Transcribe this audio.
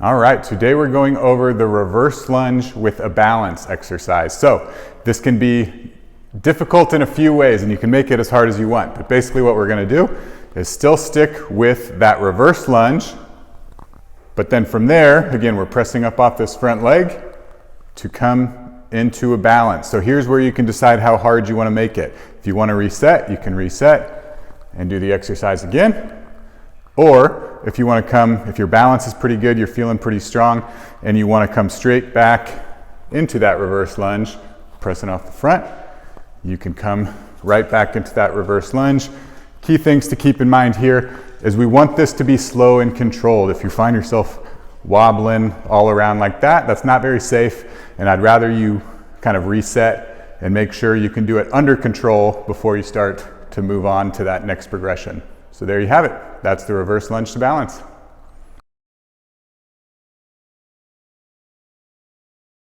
All right, today we're going over the reverse lunge with a balance exercise. So this can be difficult in a few ways and you can make it as hard as you want. But basically what we're going to do is still stick with that reverse lunge. But then from there, again, we're pressing up off this front leg to come into a balance. So here's where you can decide how hard you want to make it. If you want to reset, you can reset and do the exercise again. Or if you want to come, if your balance is pretty good, you're feeling pretty strong, and you want to come straight back into that reverse lunge, pressing off the front, you can come right back into that reverse lunge. Key things to keep in mind here is we want this to be slow and controlled. If you find yourself wobbling all around like that, that's not very safe, and I'd rather you kind of reset and make sure you can do it under control before you start to move on to that next progression. So there you have it. That's the reverse lunge to balance.